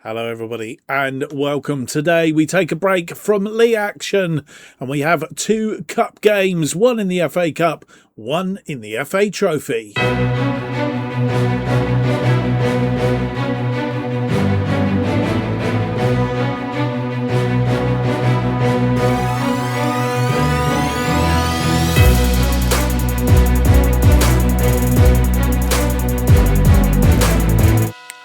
Hello everybody and welcome. Today we take a break from league action and we have two cup games, one in the FA Cup, one in the FA Trophy.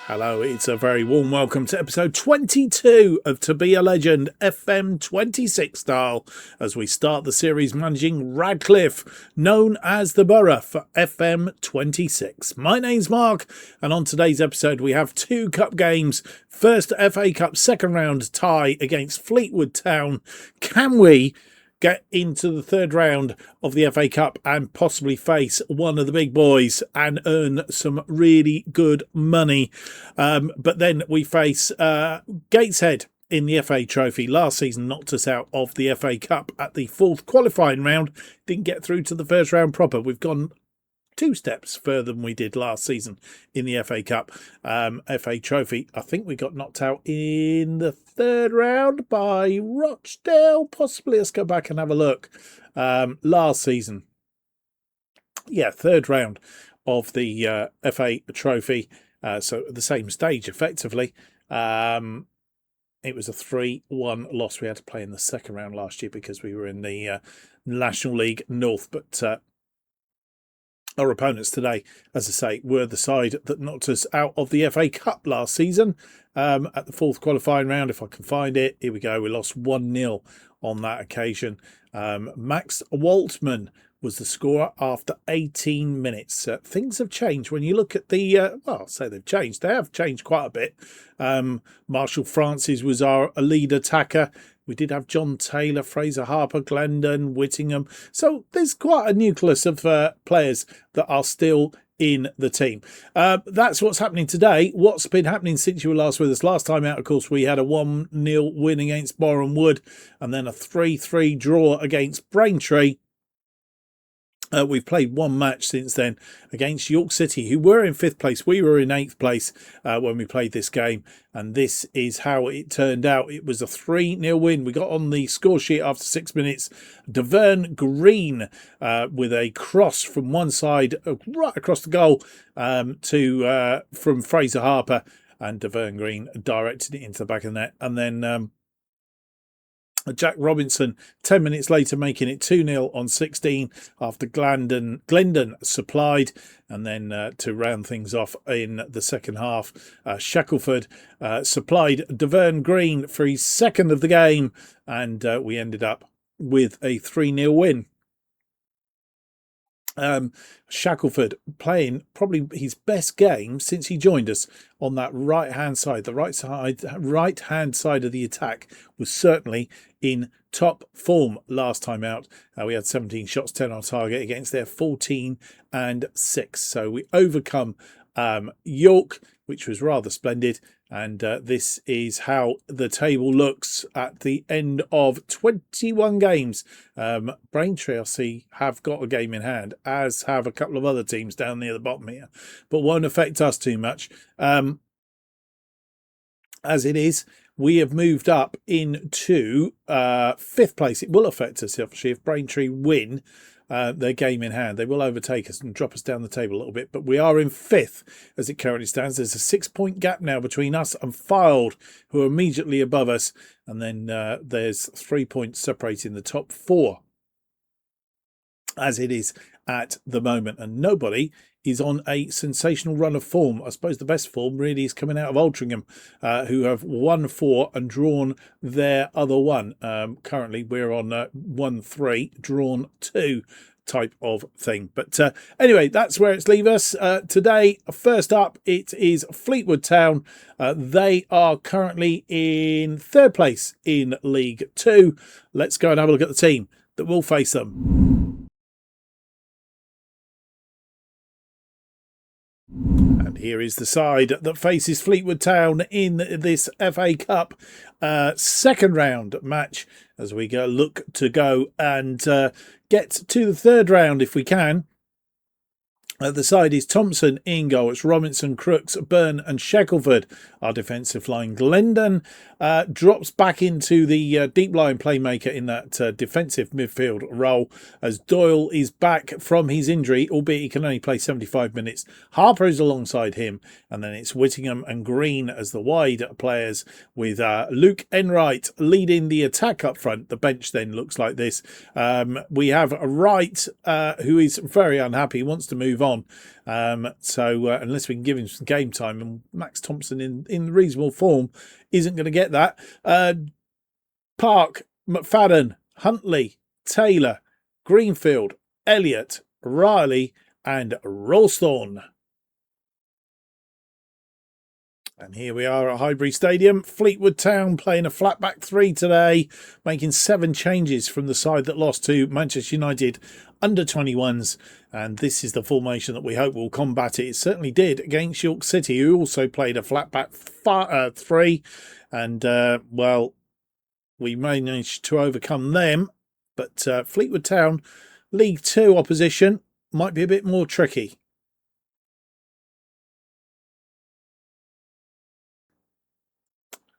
Hello, it's a very warm welcome to episode 22 of To Be a Legend FM 26 style as we start the series managing Radcliffe, known as the Borough, for FM 26. My name's Mark and on today's episode we have two cup games. First FA Cup second round tie against Fleetwood Town. Can we get into the third round of the FA Cup and possibly face one of the big boys and earn some really good money? But then we face Gateshead in the FA Trophy. Last season knocked us out of the FA Cup at the fourth qualifying round. Didn't get through to the first round proper. We've gone two steps further than we did last season in the FA Cup. FA Trophy, I think we got knocked out in the third round by Rochdale, possibly. Let's go back and have a look. Last season, third round of the FA Trophy, so at the same stage effectively. It was a 3-1 loss. We had to play in the second round last year because we were in the National League North, but our opponents today, as I say, were the side that knocked us out of the FA Cup last season at the fourth qualifying round. If I can find it, here we go. We lost 1-0 on that occasion. Max Waltman was the scorer after 18 minutes. Things have changed when you look at the, I'll say they've changed. They have changed quite a bit. Marshall Francis was our lead attacker. We did have John Taylor, Fraser Harper, Glendon, Whittingham. So there's quite a nucleus of players that are still in the team. That's what's happening today. What's been happening since you were last with us? Last time out, of course, we had a 1-0 win against Boreham Wood and then a 3-3 draw against Braintree. We've played one match since then against York City, who were in 5th place. We were in 8th place when we played this game. And this is how it turned out. It was a 3-0 win. We got on the score sheet after 6 minutes. Deverne Green with a cross from one side right across the goal from Fraser Harper. And Deverne Green directed it into the back of the net. And then Jack Robinson 10 minutes later making it 2-0 on 16 after Glendon supplied. And then to round things off in the second half, Shackelford supplied Deverne Green for his second of the game, and we ended up with a 3-0 win. Shackelford playing probably his best game since he joined us on that right-hand side. The right-hand side of the attack was certainly in top form last time out. We had 17 shots, 10 on target against their 14 and 6. So we overcome York, which was rather splendid. And this is how the table looks at the end of 21 games. Braintree, I see, have got a game in hand, as have a couple of other teams down near the bottom here, but won't affect us too much. As it is, we have moved up into 5th place. It will affect us, obviously, if Braintree win their game in hand. They will overtake us and drop us down the table a little bit, but we are in 5th as it currently stands. There's a 6-point gap now between us and Fylde, who are immediately above us, and then there's 3 points separating the top 4 as it is at the moment, and nobody is on a sensational run of form. I suppose the best form really is coming out of Altrincham, who have won 4 and drawn their other one. Currently we're on 1-3, drawn 2 type of thing. But anyway, that's where it's leave us. Today, first up, it is Fleetwood Town. They are currently in 3rd place in League 2. Let's go and have a look at the team that will face them. And here is the side that faces Fleetwood Town in this FA Cup second round match as we look to go and get to the third round if we can. At the side is Thompson in goal. It's Robinson, Crooks, Byrne and Shackelford. Our defensive line. Glendon drops back into the deep line playmaker in that defensive midfield role as Doyle is back from his injury, albeit he can only play 75 minutes. Harper is alongside him, and then it's Whittingham and Green as the wide players, with Luke Enright leading the attack up front. The bench then looks like this. We have Wright, who is very unhappy, he wants to move on. So unless we can give him some game time, and Max Thompson in reasonable form isn't going to get that. Park, McFadden, Huntley, Taylor, Greenfield, Elliott, Riley and Rolsthorne. And here we are at Highbury Stadium. Fleetwood Town playing a flat back three today, making 7 changes from the side that lost to Manchester United under 21s. And this is the formation that we hope will combat it. It certainly did against York City, who also played a flat back three. And, well, we managed to overcome them. But Fleetwood Town, League 2 opposition, might be a bit more tricky.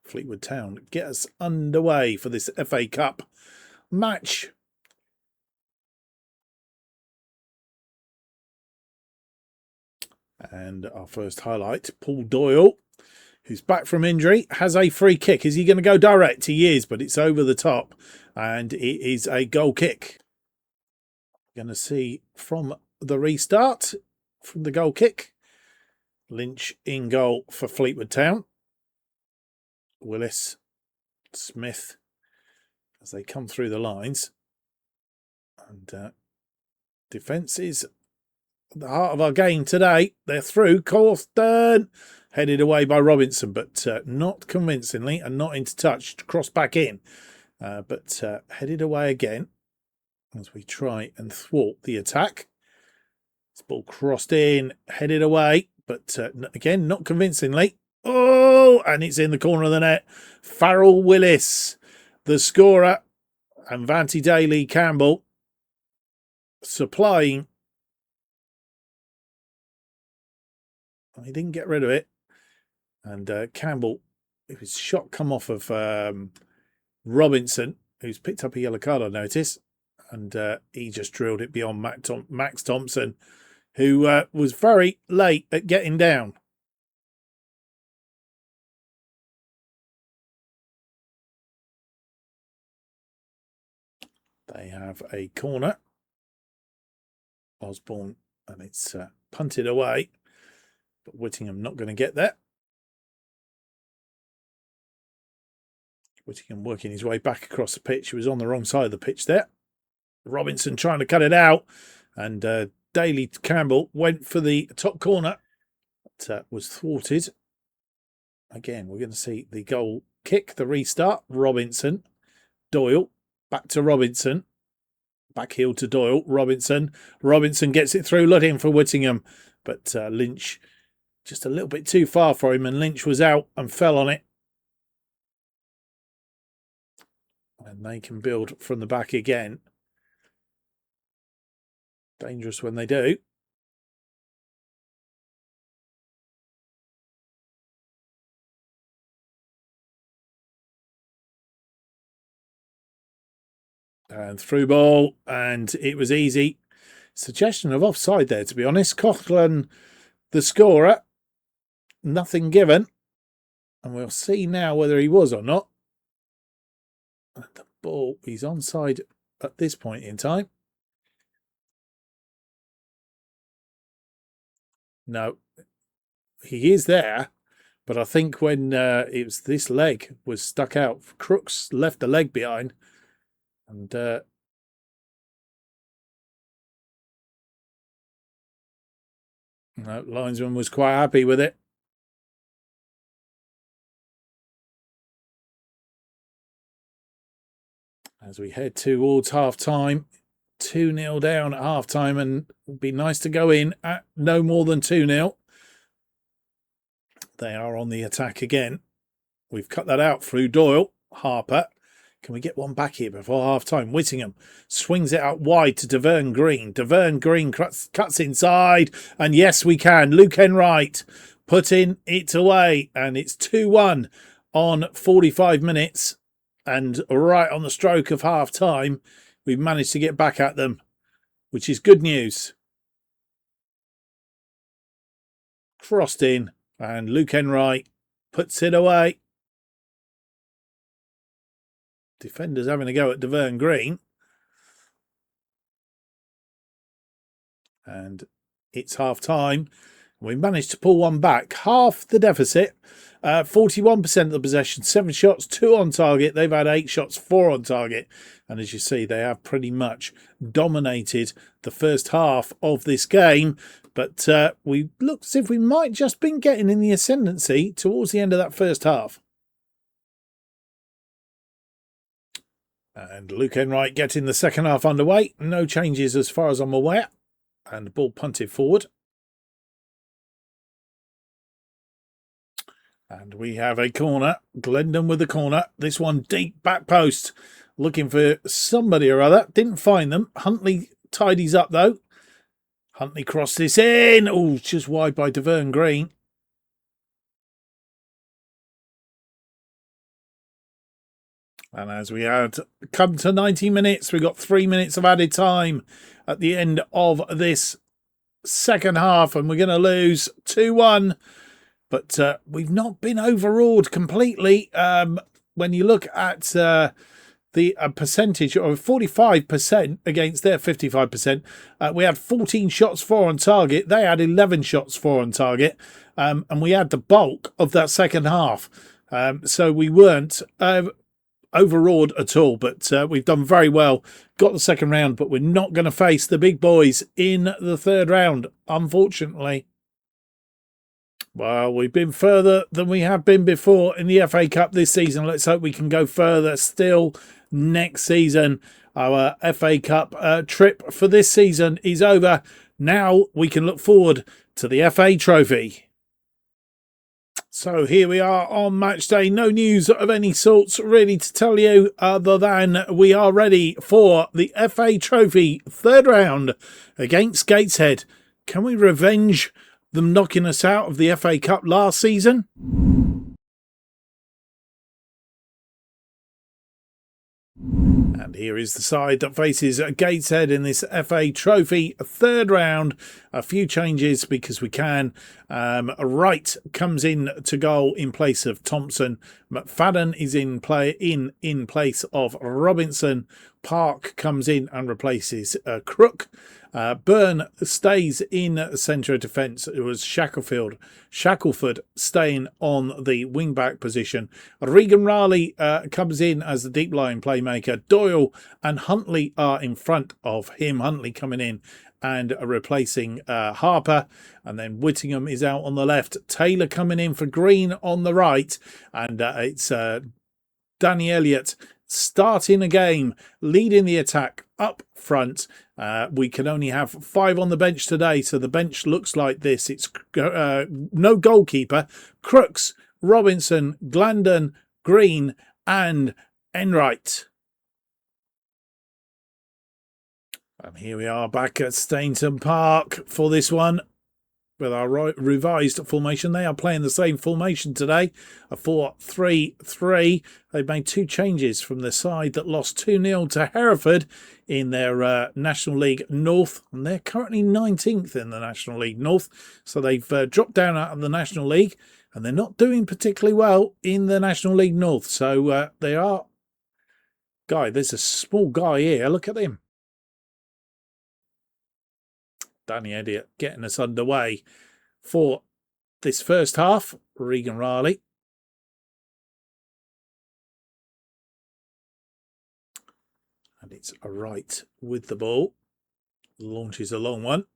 Fleetwood Town get us underway for this FA Cup match. And our first highlight, Paul Doyle, who's back from injury, has a free kick. Is he going to go direct? He is, but it's over the top. And it is a goal kick. We're going to see from the restart, from the goal kick. Lynch in goal for Fleetwood Town. Willis, Smith, as they come through the lines. And defence is the heart of our game today. They're through. Corsten headed away by Robinson, but not convincingly and not into touch. Cross back in, but headed away again as we try and thwart the attack. This ball crossed in, headed away, but again, not convincingly. Oh, and it's in the corner of the net. Farrell Willis, the scorer, and Vanty Daly Campbell supplying. He didn't get rid of it. And Campbell, his shot come off of Robinson, who's picked up a yellow card, I notice. And he just drilled it beyond Max Thompson, who was very late at getting down. They have a corner. Osborne, and it's punted away. But Whittingham not going to get there. Whittingham working his way back across the pitch. He was on the wrong side of the pitch there. Robinson trying to cut it out. And Daly Campbell went for the top corner. But was thwarted. Again, we're going to see the goal kick, the restart. Robinson, Doyle. Back to Robinson. Back heel to Doyle. Robinson. Robinson gets it through, looking for Whittingham. But Lynch just a little bit too far for him. And Lynch was out and fell on it. And they can build from the back again. Dangerous when they do. And through ball, and it was easy. Suggestion of offside there, to be honest. Coughlin, the scorer, nothing given. And we'll see now whether he was or not. And the ball, he's onside at this point in time. No, he is there. But I think when it was this leg was stuck out, Crooks left the leg behind. And no, linesman was quite happy with it. As we head towards half-time, 2-0 down at half-time, and it would be nice to go in at no more than 2-0. They are on the attack again. We've cut that out through Doyle. Harper Can we get one back here before half-time? Whittingham swings it out wide to Deverne Green. Deverne Green cuts inside, and yes, we can. Luke Enright putting it away, and it's 2-1 on 45 minutes. And right on the stroke of half-time, we've managed to get back at them, which is good news. Crossed in, and Luke Enright puts it away. Defenders having a go at Deverne Green. And it's half-time. We managed to pull one back. Half the deficit. 41% of the possession. 7 shots, 2 on target. They've had 8 shots, 4 on target. And as you see, they have pretty much dominated the first half of this game. But we look as if we might just been getting in the ascendancy towards the end of that first half. And Luke Enright getting the second half underway. No changes as far as I'm aware. And the ball punted forward. And we have a corner. Glendon with the corner. This one deep back post. Looking for somebody or other. Didn't find them. Huntley tidies up though. Huntley crossed this in. Oh, just wide by Deverne Green. And as we had come to 90 minutes, we got 3 minutes of added time at the end of this second half, and we're going to lose 2-1. But we've not been overawed completely. When you look at the percentage of 45% against their 55%, we had 14 shots, 4 on target. They had 11 shots, 4 on target. And we had the bulk of that second half. So we weren't overawed at all, but we've done very well. Got the second round, but we're not going to face the big boys in the third round, unfortunately. Well, we've been further than we have been before in the FA Cup this season. Let's hope we can go further still next season. Our FA Cup trip for this season is over. Now we can look forward to the FA Trophy. So here we are on match day. No news of any sorts really to tell you other than we are ready for the FA Trophy third round against Gateshead. Can we revenge them knocking us out of the FA Cup last season? And here is the side that faces Gateshead in this FA Trophy third round. A few changes because we can. Wright comes in to goal in place of Thompson. McFadden is in place of Robinson. Park comes in and replaces Crook. Byrne stays in centre of defence. It was Shackelford staying on the wing-back position. Regan Raleigh comes in as the deep-lying playmaker. Doyle and Huntley are in front of him. Huntley coming in and replacing Harper. And then Whittingham is out on the left. Taylor coming in for Green on the right. And it's Danny Elliott starting a game, leading the attack up front. We can only have 5 on the bench today, so the bench looks like this. It's no goalkeeper. Crooks, Robinson, Glendon, Green and Enright. And here we are back at Stainton Park for this one with our revised formation. They are playing the same formation today, a 4-3-3. They've made 2 changes from the side that lost 2-0 to Hereford in their National League North. And they're currently 19th in the National League North. So they've dropped down out of the National League. And they're not doing particularly well in the National League North. So they are... Guy, there's a small guy here. Look at him. Danny Elliott getting us underway for this first half. Regan Raleigh. And it's a right with the ball. Launches a long one.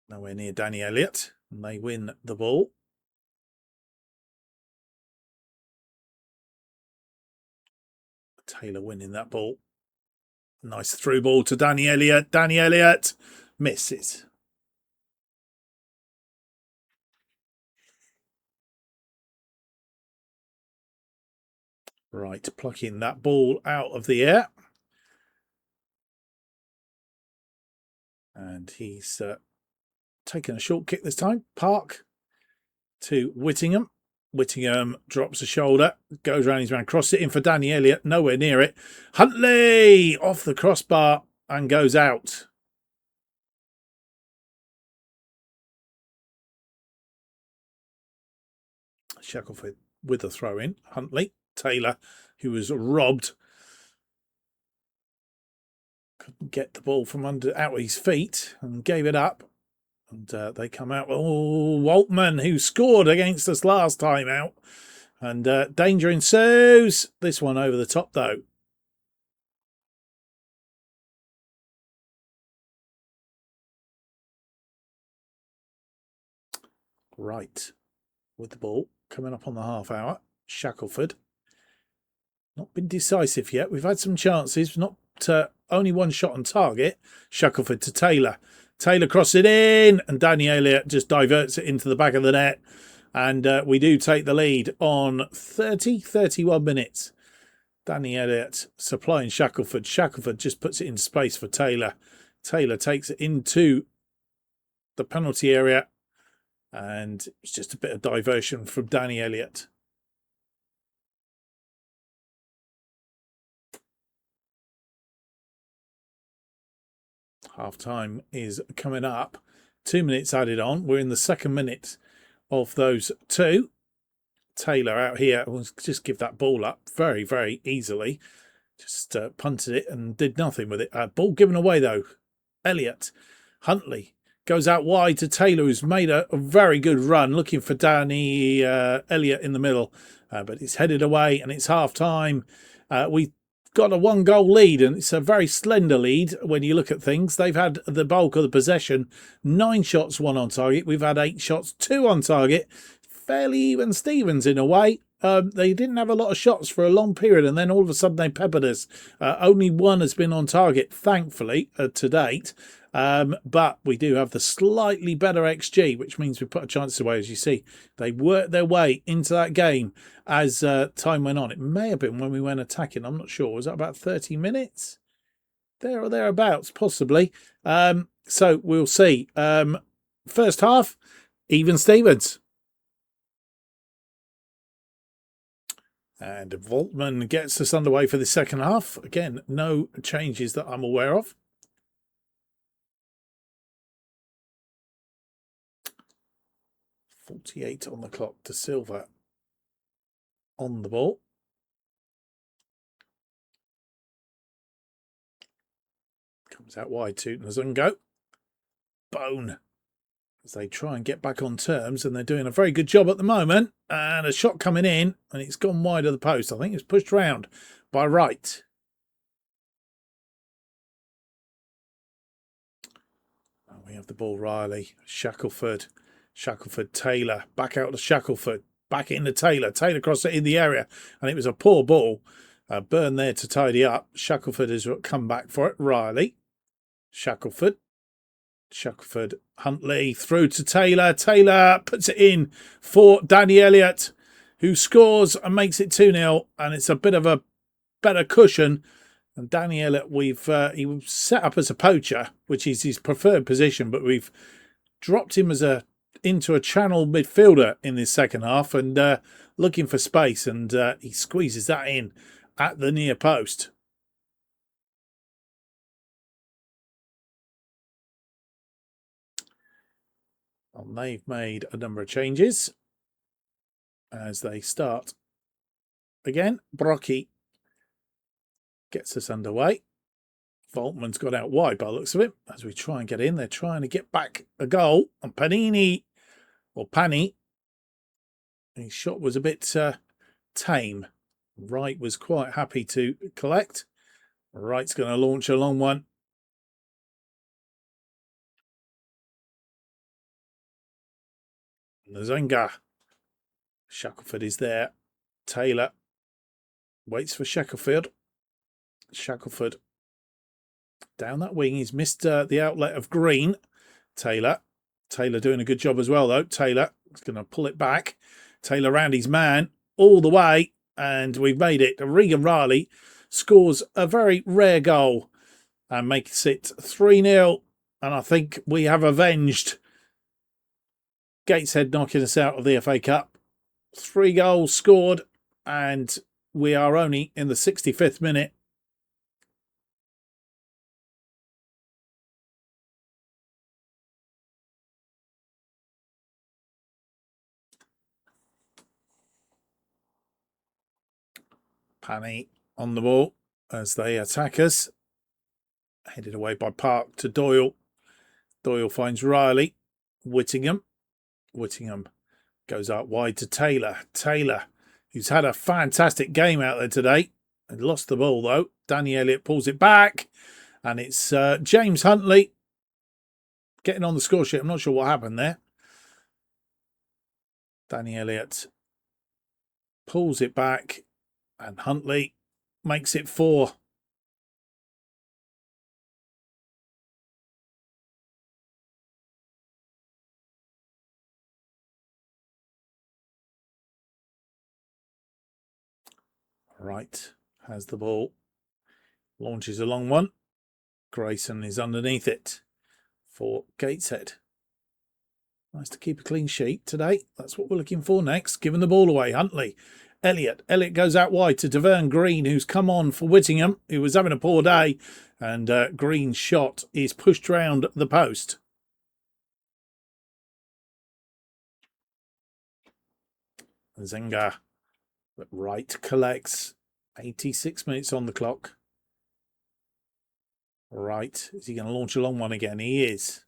Nowhere near Danny Elliott. And they win the ball. Taylor winning that ball. Nice through ball to Danny Elliott. Danny Elliott misses. Right, plucking that ball out of the air. And he's taken a short kick this time. Park to Whittingham. Whittingham drops a shoulder, goes around his man, crosses it in for Danny Elliott, nowhere near it. Huntley off the crossbar and goes out. Shackelford with a throw in. Huntley, Taylor, who was robbed, couldn't get the ball from out of his feet and gave it up. And they come out. Oh, Waltman, who scored against us last time out. And danger ensues. This one over the top, though. Right. With the ball coming up on the half hour. Shackelford. Not been decisive yet. We've had some chances. Not only one shot on target. Shackelford to Taylor. Taylor crosses it in, and Danny Elliott just diverts it into the back of the net. And we do take the lead on 31 minutes. Danny Elliott supplying Shackelford. Shackelford just puts it in space for Taylor. Taylor takes it into the penalty area. And it's just a bit of diversion from Danny Elliott. Half time is coming up. 2 minutes added on. We're in the second minute of those two. Taylor out here will just give that ball up very, very easily. Just punted it and did nothing with it. Ball given away though. Elliott. Huntley goes out wide to Taylor, who's made a very good run looking for Danny Elliott in the middle. But it's headed away and it's half time. We got a 1-goal lead, and it's a very slender lead when you look at things. They've had the bulk of the possession. 9 shots, 1 on target. We've had 8 shots, 2 on target. Fairly even Stevens in a way. They didn't have a lot of shots for a long period, and then all of a sudden they peppered us. Only 1 has been on target, thankfully, to date. But we do have the slightly better XG, which means we put a chance away. As you see, they worked their way into that game as time went on. It may have been when we went attacking. I'm not sure. Was that about 30 minutes? There or thereabouts, possibly. So we'll see. First half, even Stevens. And Voltman gets us underway for the second half. Again, no changes that I'm aware of. .48 on the clock to Silva on the ball. Comes out wide to Nzungo. Bone. As they try and get back on terms, and they're doing a very good job at the moment. And a shot coming in, and it's gone wide of the post. I think it's pushed round by Wright. And we have the ball, Riley. Shackelford, Taylor. Back out to Shackelford. Back into Taylor. Taylor crossed it in the area, and it was a poor ball. Burn there to tidy up. Shackelford has come back for it. Riley. Shackelford, Huntley through to Taylor. Taylor puts it in for Danny Elliott, who scores and makes it 2-0. And it's a bit of a better cushion. And Danny Elliott, he was set up as a poacher, which is his preferred position, but we've dropped him as into a channel midfielder in this second half and looking for space. And he squeezes that in at the near post. And they've made a number of changes as they start again. Brocky gets us underway. Voltman's got out wide by the looks of it. As we try and get in, they're trying to get back a goal. And Pani, his shot was a bit tame. Wright was quite happy to collect. Wright's going to launch a long one. Nzunga. Shackelford is there. Taylor waits for Shackelford. Shackelford down that wing. He's missed the outlet of Green. Taylor doing a good job as well, though. Taylor is going to pull it back. Taylor round his man all the way. and we've made it. Regan Riley scores a very rare goal and makes it 3-0. And I think we have avenged Gateshead knocking us out of the FA Cup. 3 goals scored, and we are only in the 65th minute. Panny on the ball as they attack us. Headed away by Park to Doyle. Doyle finds Riley. Whittingham. Whittingham goes out wide to Taylor. Taylor, who's had a fantastic game out there today. And lost the ball though. Danny Elliott pulls it back. And it's James Huntley getting on the score sheet. I'm not sure what happened there. Danny Elliott pulls it back. And Huntley makes it 4. Right, has the ball. Launches a long one. Grayson is underneath it for Gateshead. Nice to keep a clean sheet today. That's what we're looking for next. Giving the ball away, Huntley. Elliott goes out wide to Deverne Green, who's come on for Whittingham, who was having a poor day. And Green's shot is pushed round the post. Zenga, but Wright collects. 86 minutes on the clock. Right, is he going to launch a long one again? He is.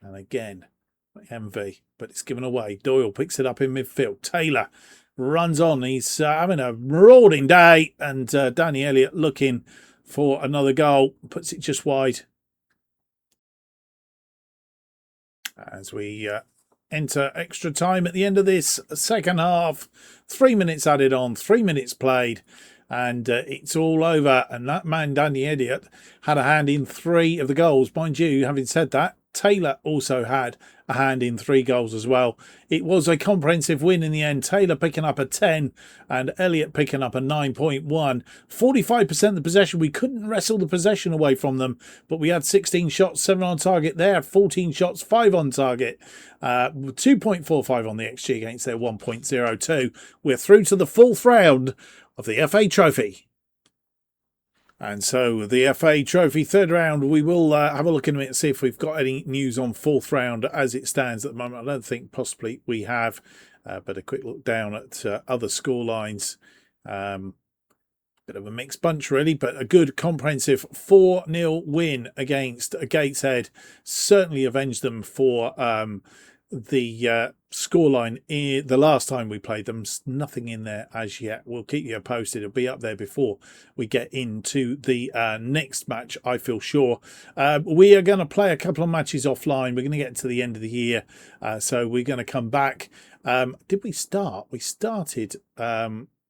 And again, MV, but it's given away. Doyle picks it up in midfield. Taylor runs on. He's having a marauding day. And Danny Elliott looking for another goal. Puts it just wide. As we enter extra time at the end of this second half. 3 minutes added on, 3 minutes played. And it's all over. And that man, Danny Elliott, had a hand in 3 of the goals. Mind you, having said that, Taylor also had a hand in 3 goals as well. It was a comprehensive win in the end. Taylor picking up a 10 and Elliott picking up a 9.1. 45% of the possession. We couldn't wrestle the possession away from them, but we had 16 shots, 7 on target. They had 14 shots, 5 on target. 2.45 on the XG against their 1.02. We're through to the 4th round of the FA Trophy. And so the FA Trophy 3rd round, we will have a look in a minute and see if we've got any news on 4th round as it stands at the moment. I don't think possibly we have, but a quick look down at other score lines. Bit of a mixed bunch really, but a good comprehensive 4-0 win against Gateshead. Certainly avenged them for the scoreline the last time we played them. Nothing in there as yet. We'll keep you posted. It'll be up there before we get into the next match, I feel sure. We are going to play a couple of matches offline. We're going to get to the end of the year, so we're going to come back. Did we start? We started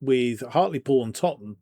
with Hartlepool and Tottenham.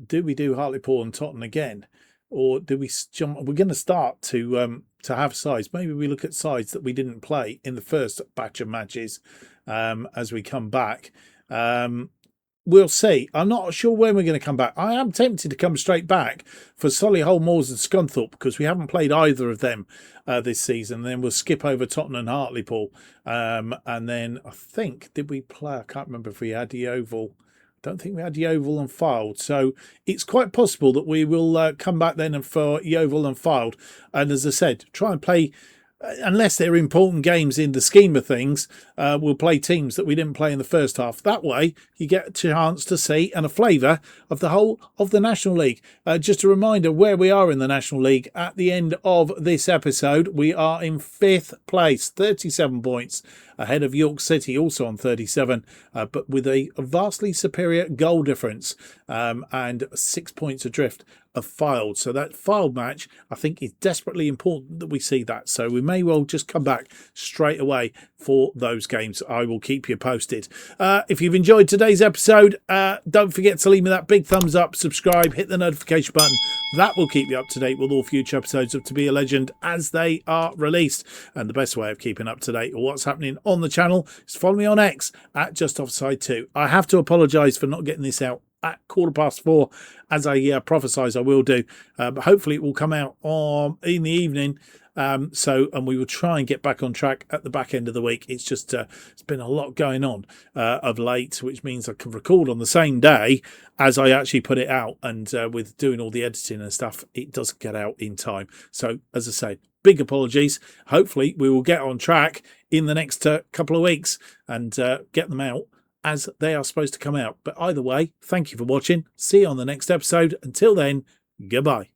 Did we do Hartlepool and Tottenham again? Or do we jump? We're going to start to have sides. Maybe we look at sides that we didn't play in the first batch of matches as we come back. We'll see. I'm not sure when we're going to come back. I am tempted to come straight back for Solihull Moors and Scunthorpe because we haven't played either of them this season. Then we'll skip over Tottenham and Hartlepool. And then I think, did we play? I can't remember if we had the Oval. Don't think we had Yeovil and Fylde, so it's quite possible that we will come back then and for Yeovil and Fylde. And as I said, try and play, unless they're important games in the scheme of things, we'll play teams that we didn't play in the first half. That way, you get a chance to see and a flavour of the whole of the National League. Just a reminder where we are in the National League at the end of this episode. We are in 5th place, 37 points. Ahead of York City, also on 37, but with a vastly superior goal difference and 6 points adrift of Fylde. So that Fylde match, I think, is desperately important that we see that. So we may well just come back straight away for those games. I will keep you posted. If you've enjoyed today's episode, don't forget to leave me that big thumbs up, subscribe, hit the notification button. That will keep you up to date with all future episodes of To Be a Legend as they are released. And the best way of keeping up to date with what's happening on on the channel is follow me on X at JustOffside2. I have to apologise for not getting this out at 4:15, as I prophesied I will do, but hopefully it will come out in the evening. And we will try and get back on track at the back end of the week. It's just it's been a lot going on of late, which means I can record on the same day as I actually put it out, and with doing all the editing and stuff, it doesn't get out in time. So as I say, big apologies. Hopefully we will get on track in the next couple of weeks and get them out as they are supposed to come out. But either way, thank you for watching. See you on the next episode. Until then, goodbye.